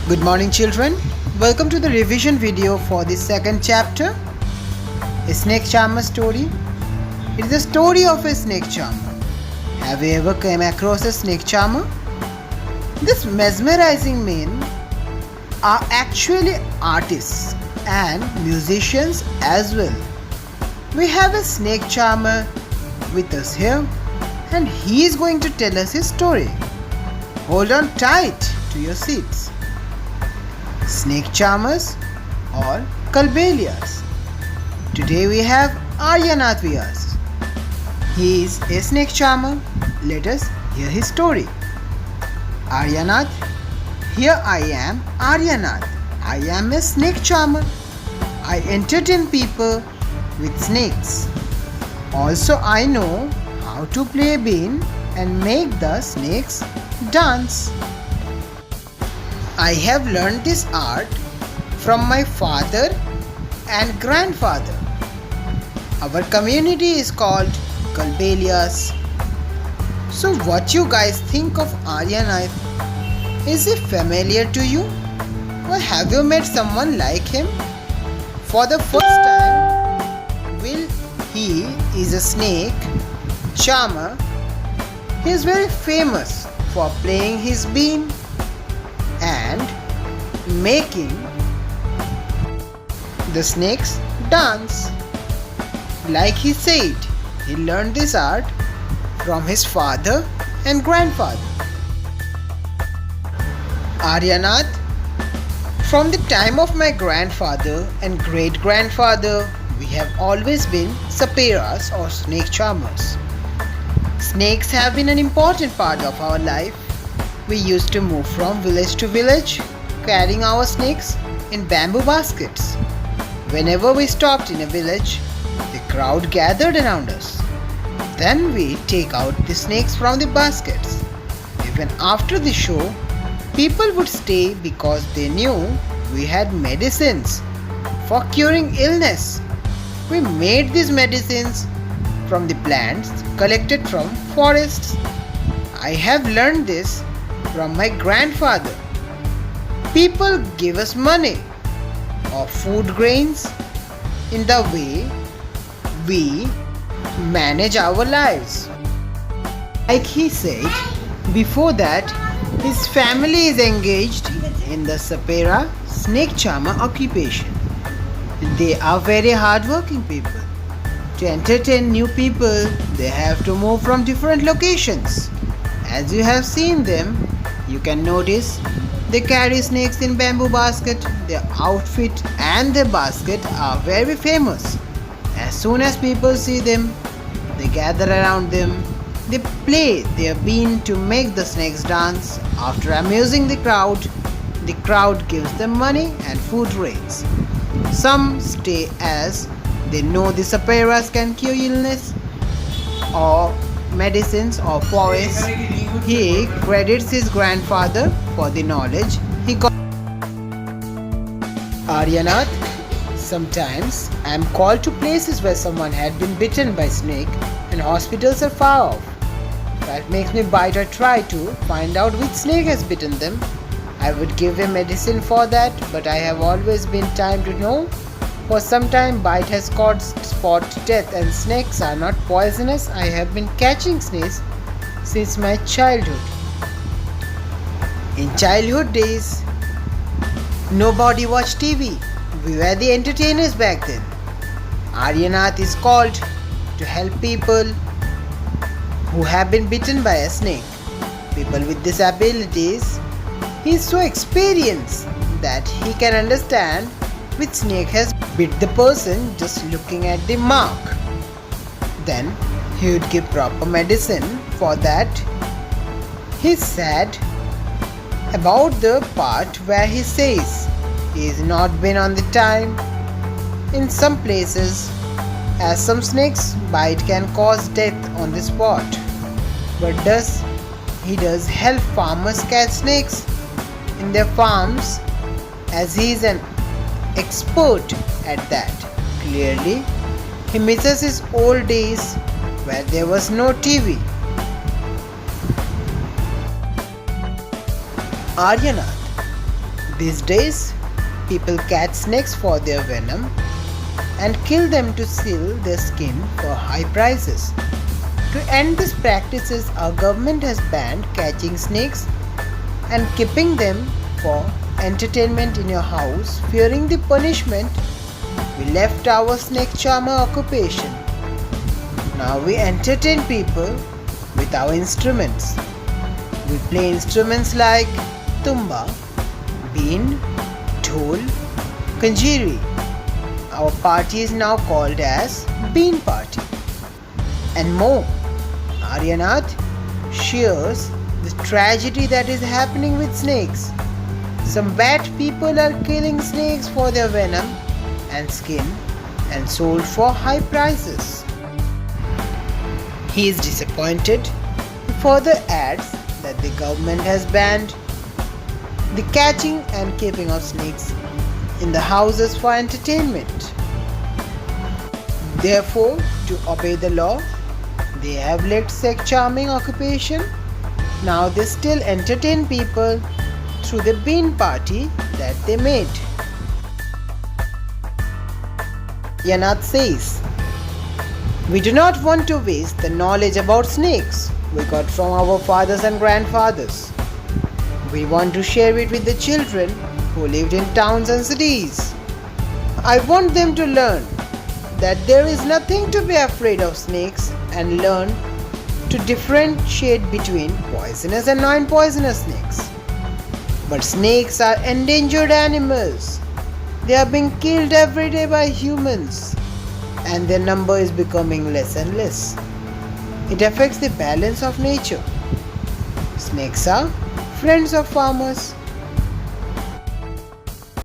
Good morning, children. Welcome to the revision video for the second chapter, a snake charmer story. It is the story of a snake charmer. Have you ever come across a snake charmer? These mesmerizing men are actually artists and musicians as well. We have a snake charmer with us here, and he is going to tell us his story. Hold on tight to your seats. Snake charmers or Kalbelias. Today we have Aryanath with us. He is a snake charmer. Let us hear his story. Aryanath, here I am, Aryanath. I am a snake charmer. I entertain people with snakes. Also, I know how to play a bean and make the snakes dance. I have learned this art from my father and grandfather. Our community is called Kalbelias. So what you guys think of Aryanath? Is he familiar to you? Or have you met someone like him? For the first time, he is a snake charmer. He is very famous for playing his bean and making the snakes dance. Like he said, he learned this art from his father and grandfather. Aryanath, from the time of my grandfather and great-grandfather, we have always been saperas or snake charmers. Snakes have been an important part of our life. We used to move from village to village, carrying our snakes in bamboo baskets. Whenever we stopped in a village, the crowd gathered around us. Then we take out the snakes from the baskets. Even after the show, people would stay because they knew we had medicines for curing illness. We made these medicines from the plants collected from forests. I have learned this from my grandfather. People give us money or food grains in the way we manage our lives. Like he said, before that, his family is engaged in the sapera snake charmer occupation. They are very hardworking people. To entertain new people, they have to move from different locations. As you have seen them, you can notice they carry snakes in bamboo basket. Their outfit and their basket are very famous. As soon as people see them, they gather around them. They play their bean to make the snakes dance. After amusing the crowd gives them money and food grains. Some stay as they know the saperas can cure illness or medicines or forests. He credits his grandfather for the knowledge he got. Aryanath, sometimes I am called to places where someone had been bitten by snake and hospitals are far off. That makes me bite or try to find out which snake has bitten them. I would give a medicine for that, but I have always been time to know. For some time, bite has caused spot death and snakes are not poisonous. I have been catching snakes since my childhood. In childhood days, nobody watched TV. We were the entertainers back then. Aryanath is called to help people who have been bitten by a snake. People with disabilities. He is so experienced that he can understand which snake has bit the person just looking at the mark. Then he would give proper medicine for that. He said about the part where he says he has not been on the time. In some places, as some snakes bite can cause death on the spot. But he does help farmers catch snakes in their farms, as he is an expert at that. Clearly, he misses his old days where there was no TV. Aryanath, These days, people catch snakes for their venom and kill them to sell their skin for high prices. To end these practices, our government has banned catching snakes and keeping them for entertainment in your house. Fearing the punishment, we left our snake charmer occupation. Now we entertain people with our instruments. We play instruments like tumba, bean, dhol, kanjiri. Our party is now called as Bean Party. And more. Aryanath shares the tragedy that is happening with snakes. Some bad people are killing snakes for their venom and skin and sold for high prices. He is disappointed. He further adds that the government has banned the catching and keeping of snakes in the houses for entertainment. Therefore, to obey the law, they have left snake charming occupation. Now they still entertain people through the bean party that they made. Yanath says, "We do not want to waste the knowledge about snakes we got from our fathers and grandfathers. We want to share it with the children who lived in towns and cities. I want them to learn that there is nothing to be afraid of snakes and learn to differentiate between poisonous and non-poisonous snakes. But snakes are endangered animals. They are being killed every day by humans, and their number is becoming less and less. It affects the balance of nature. Snakes are friends of farmers.